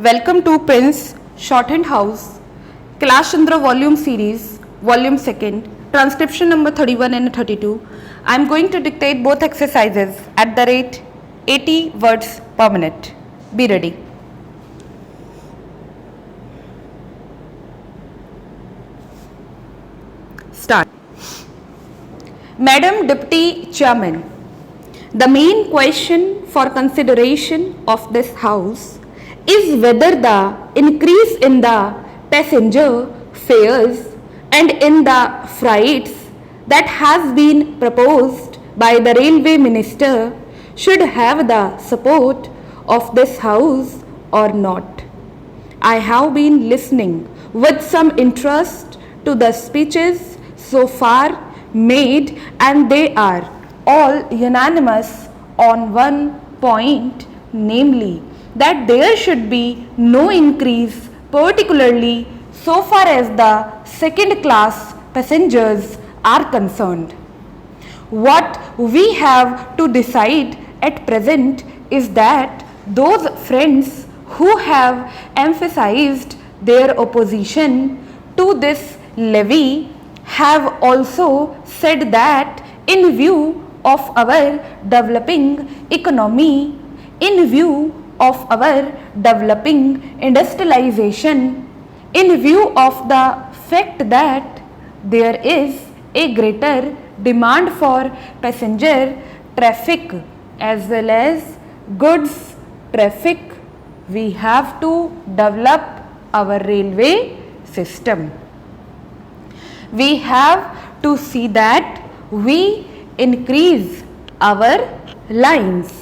Welcome to Prince Shorthand House, Class Chandra Volume Series, Volume 2, Transcription number 31 and 32. I am going to dictate both exercises at the rate 80 words per minute. Be ready. Start. Madam Deputy Chairman, the main question for consideration of this House is whether the increase in the passenger fares and in the freights that has been proposed by the Railway Minister should have the support of this House or not. I have been listening with some interest to the speeches so far made, and they are all unanimous on one point, namely that there should be no increase, particularly so far as the second class passengers are concerned. What we have to decide at present is that those friends who have emphasized their opposition to this levy have also said that in view of our developing economy, in view of our developing industrialization, in view of the fact that there is a greater demand for passenger traffic as well as goods traffic, we have to develop our railway system. We have to see that we increase our lines.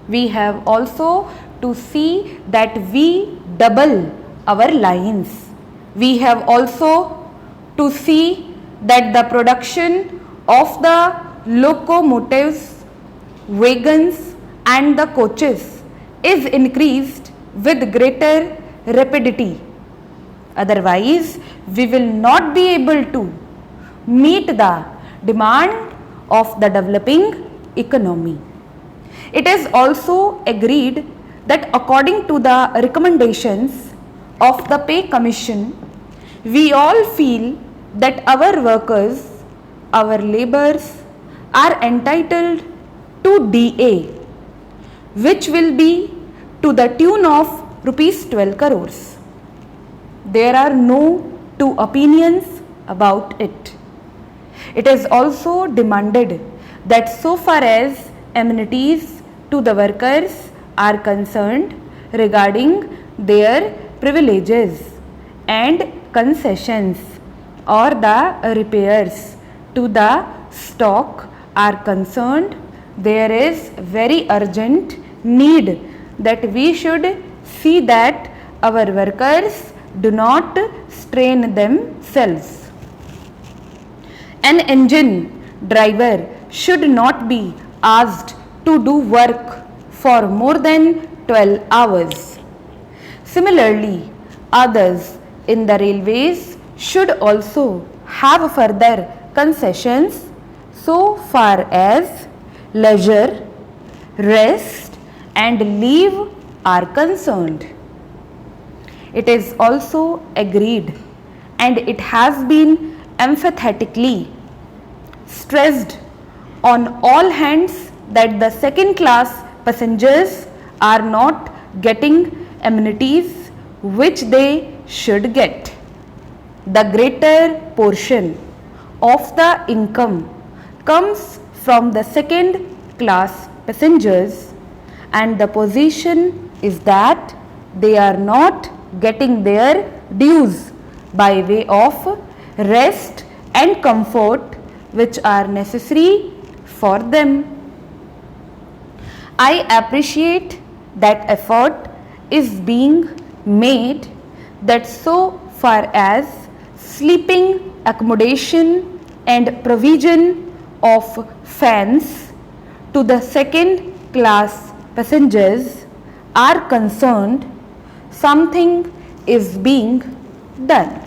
We have also to see that we double our lines. We have also to see that the production of the locomotives, wagons and the coaches is increased with greater rapidity. Otherwise, we will not be able to meet the demand of the developing economy. It is also agreed that according to the recommendations of the Pay Commission, we all feel that our workers, our laborers are entitled to DA, which will be to the tune of rupees 12 crores. There are no two opinions about it. It is also demanded that so far as amenities to the workers are concerned regarding their privileges and concessions or the repairs to the stock are concerned, there is very urgent need that we should see that our workers do not strain themselves. An engine driver should not be asked to do work for more than 12 hours. Similarly, others in the railways should also have further concessions so far as leisure, rest and leave are concerned. It is also agreed and it has been emphatically stressed on all hands that the second class passengers are not getting amenities which they should get. The greater portion of the income comes from the second class passengers, and the position is that they are not getting their dues by way of rest and comfort which are necessary for them. I appreciate that effort is being made that so far as sleeping accommodation and provision of fans to the second class passengers are concerned, something is being done.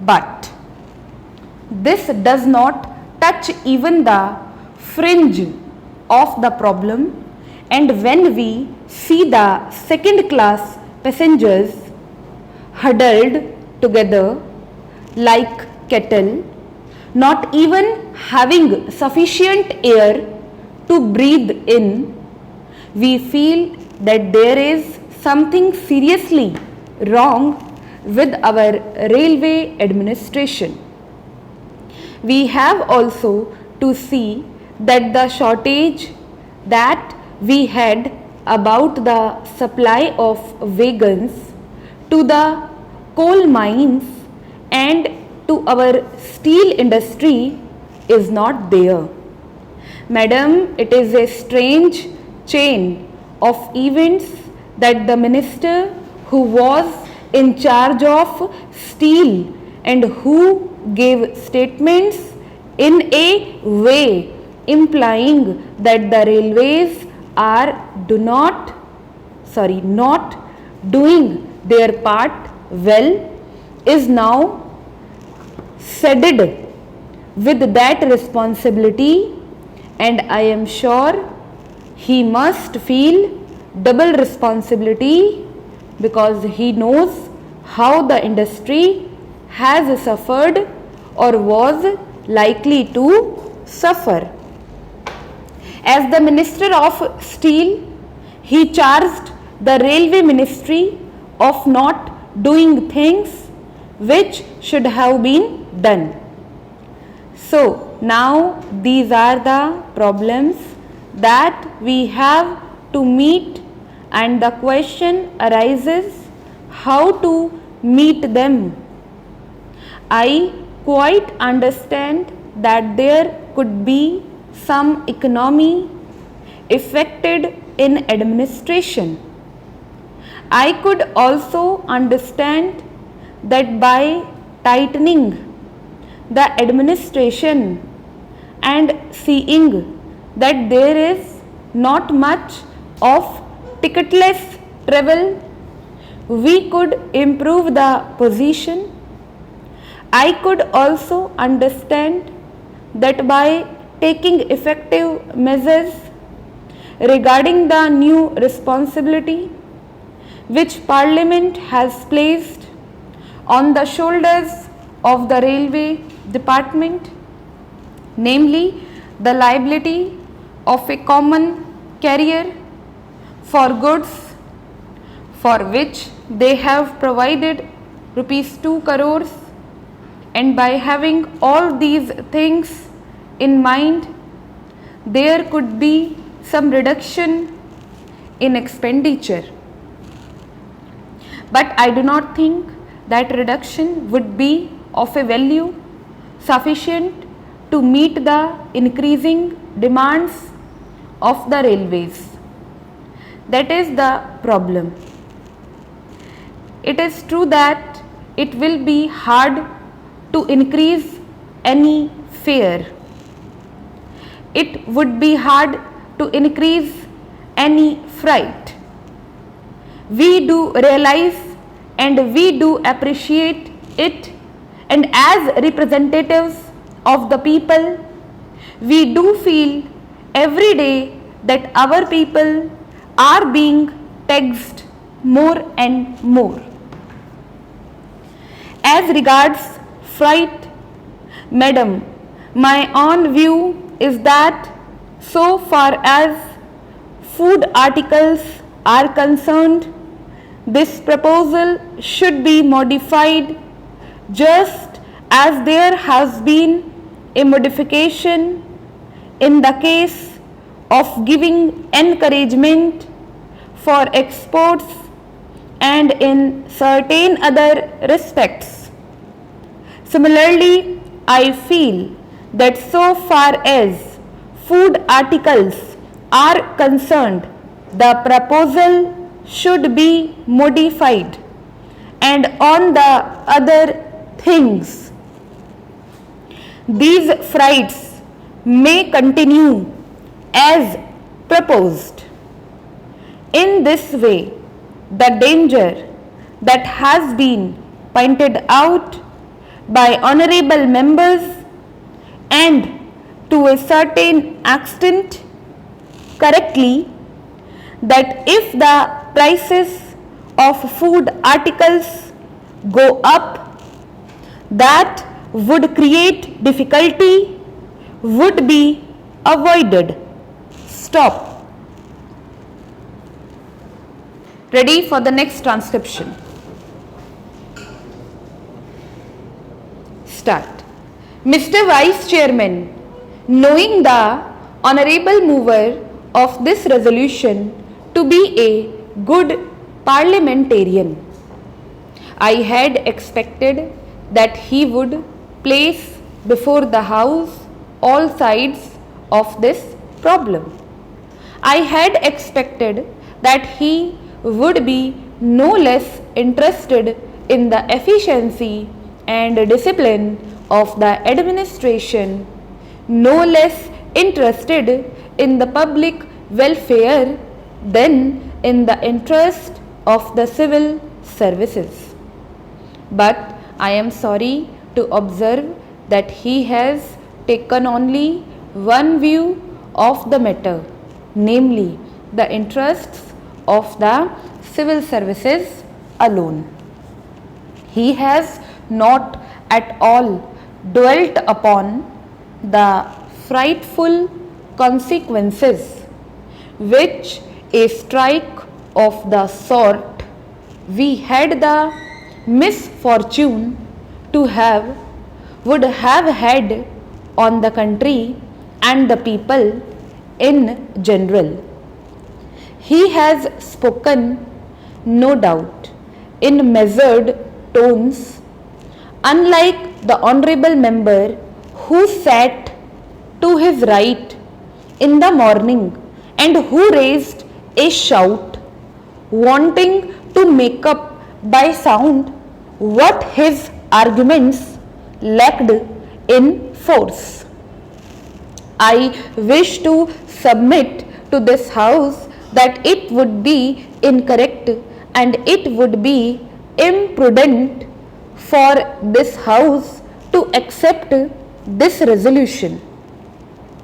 But this does not touch even the fringe of the problem, and when we see the second class passengers huddled together like cattle, not even having sufficient air to breathe in, we feel that there is something seriously wrong with our railway administration. We have also to see that the shortage that we had about the supply of wagons to the coal mines and to our steel industry is not there. Madam, it is a strange chain of events that the minister who was in charge of steel and who gave statements in a way implying that the railways are not doing their part well, is now saddled with that responsibility, and I am sure he must feel double responsibility because he knows how the industry has suffered or was likely to suffer. As the Minister of Steel, he charged the Railway Ministry of not doing things which should have been done. So now these are the problems that we have to meet, and the question arises how to meet them. I quite understand that there could be some economy affected in administration. I could also understand that by tightening the administration and seeing that there is not much of ticketless travel, we could improve the position. I could also understand that by taking effective measures regarding the new responsibility which Parliament has placed on the shoulders of the Railway Department, namely the liability of a common carrier for goods for which they have provided rupees 2 crores, and by having all these things in mind, there could be some reduction in expenditure. But I do not think that reduction would be of a value sufficient to meet the increasing demands of the railways. That is the problem. It is true that it will be hard to increase any fare. It would be hard to increase any freight. We do realize and we do appreciate it, and as representatives of the people, we do feel every day that our people are being taxed more and more. As regards freight, Madam, my own view is that so far as food articles are concerned, this proposal should be modified just as there has been a modification in the case of giving encouragement for exports and in certain other respects. Similarly, I feel that so far as food articles are concerned, the proposal should be modified, and on the other things, these freights may continue as proposed. In this way, the danger that has been pointed out by honorable members and to a certain extent correctly, that if the prices of food articles go up, that would create difficulty would be avoided. Stop. Ready for the next transcription. Start. Mr. Vice Chairman, knowing the honorable mover of this resolution to be a good parliamentarian, I had expected that he would place before the House all sides of this problem. I had expected that he would be no less interested in the efficiency and discipline of the administration, no less interested in the public welfare than in the interest of the civil services. But I am sorry to observe that he has taken only one view of the matter, namely the interests of the civil services alone. He has not at all dwelt upon the frightful consequences which a strike of the sort we had the misfortune to have would have had on the country and the people in general. He has spoken, no doubt, in measured tones, unlike the honorable member who sat to his right in the morning and who raised a shout, wanting to make up by sound what his arguments lacked in force. I wish to submit to this House that it would be incorrect and it would be imprudent for this House to accept this resolution.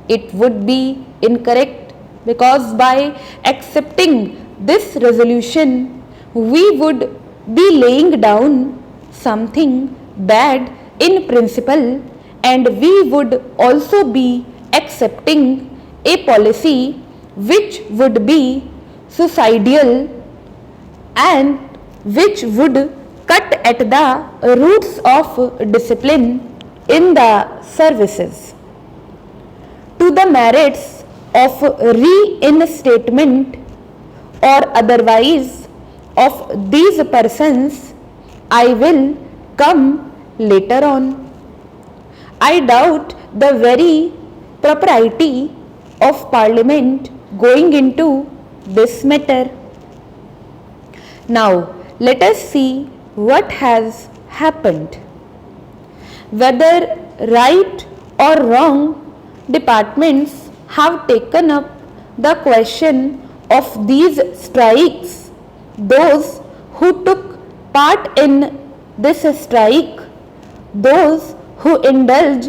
It would be incorrect because by accepting this resolution we would be laying down something bad in principle, and we would also be accepting a policy which would be suicidal and which would cut at the roots of discipline in the services. To the merits of reinstatement or otherwise of these persons I will come later on. I doubt the very propriety of Parliament going into this matter. Now let us see what has happened. Whether right or wrong, departments have taken up the question of these strikes. Those who took part in this strike, those who indulge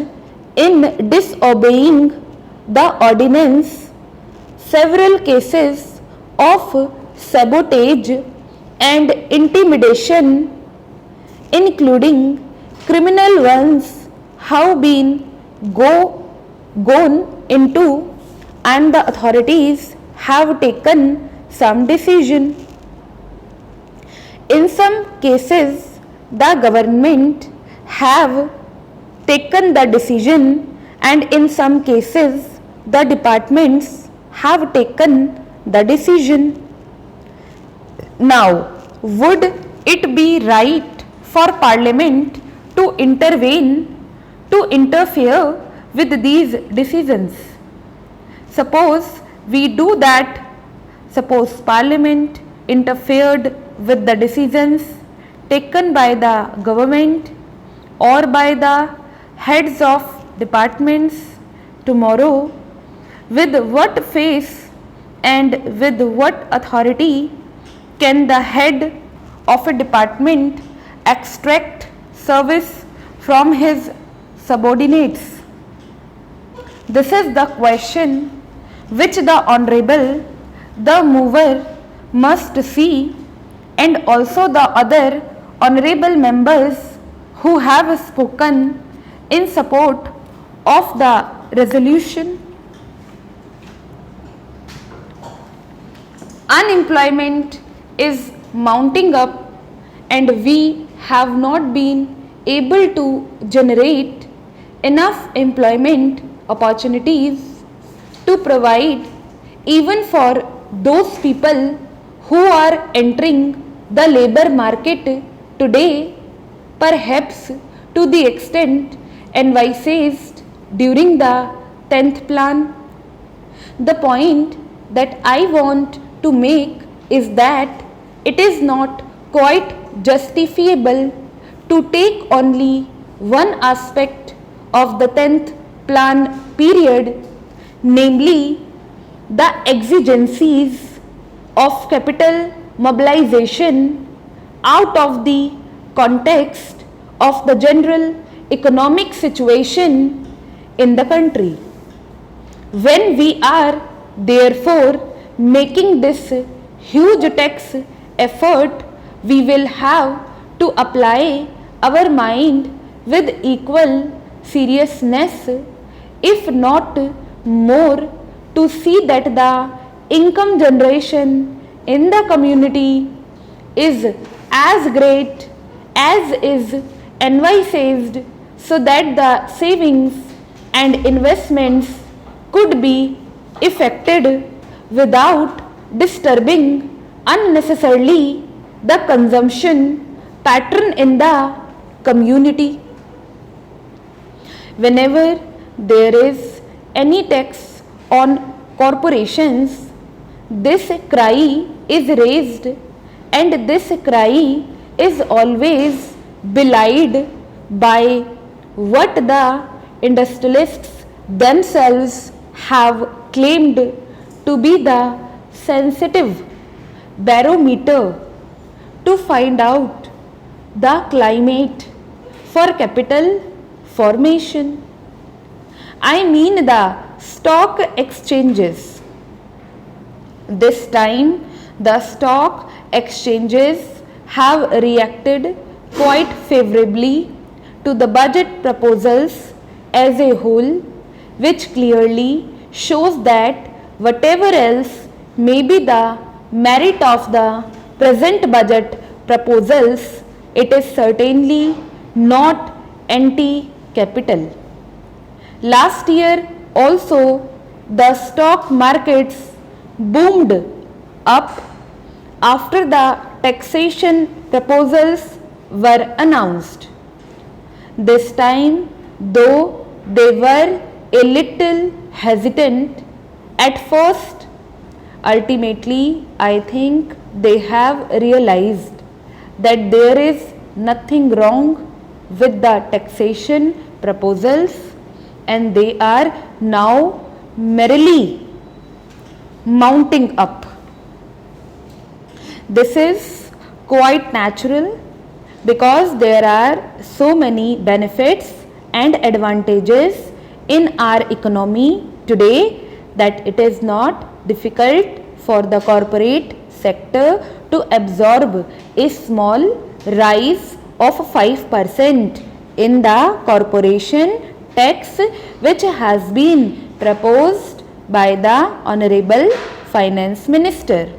in disobeying the ordinance, several cases of sabotage and intimidation, including criminal ones, have been gone into, and the authorities have taken some decision. In some cases, the government have taken the decision, and in some cases, the departments have taken the decision. Now, would it be right for Parliament to intervene, to interfere with these decisions? Suppose we do that. Suppose Parliament interfered with the decisions taken by the government or by the heads of departments tomorrow. With what face and with what authority can the head of a department extract service from his subordinates? This is the question which the Honorable the mover must see, and also the other honorable members who have spoken in support of the resolution. Unemployment is mounting up and we have not been able to generate enough employment opportunities to provide even for those people who are entering the labor market today, perhaps to the extent envisaged during the 10th plan. The point that I want to make is that it is not quite justifiable to take only one aspect of the 10th plan period, namely the exigencies of capital mobilization, out of the context of the general economic situation in the country. When we are therefore making this huge tax effort, we will have to apply our mind with equal seriousness, if not more, to see that the income generation in the community is as great as is envisaged, so that the savings and investments could be effected without disturbing unnecessarily the consumption pattern in the community. Whenever there is any tax on corporations, this cry is raised, and this cry is always belied by what the industrialists themselves have claimed to be the sensitive barometer to find out the climate for capital formation. I mean the stock exchanges. This time the stock exchanges have reacted quite favorably to the budget proposals as a whole, which clearly shows that whatever else may be the merit of the present budget proposals, it is certainly not anti-capital. Last year also the stock markets boomed up after the taxation proposals were announced. This time, though they were a little hesitant at first, ultimately I think they have realized that there is nothing wrong with the taxation proposals, and they are now merrily mounting up. This is quite natural because there are so many benefits and advantages in our economy today that it is not difficult for the corporate sector to absorb a small rise of 5% in the corporation tax which has been proposed by the Honorable Finance Minister.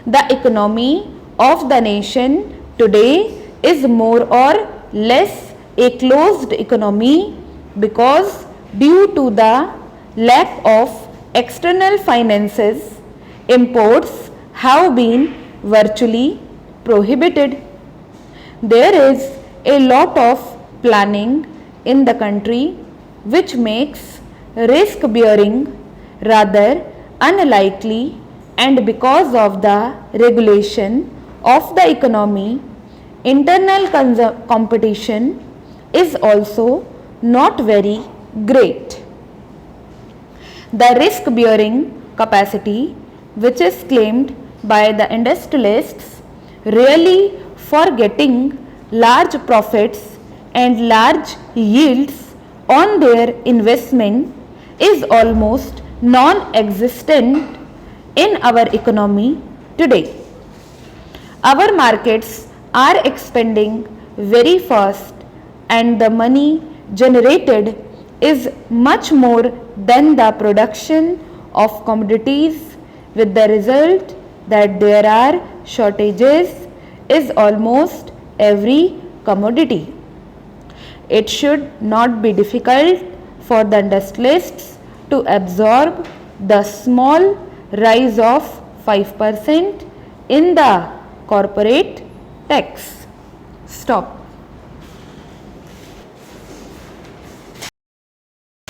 The economy of the nation today is more or less a closed economy because due to the lack of external finances, imports have been virtually prohibited. There is a lot of planning in the country which makes risk bearing rather unlikely, and because of the regulation of the economy, internal competition is also not very great. The risk bearing capacity which is claimed by the industrialists really for getting large profits and large yields on their investment is almost non-existent in our economy today. Our markets are expanding very fast and the money generated is much more than the production of commodities, with the result that there are shortages in almost every commodity. It should not be difficult for the industrialists to absorb the small rise of 5% in the corporate tax. Stop.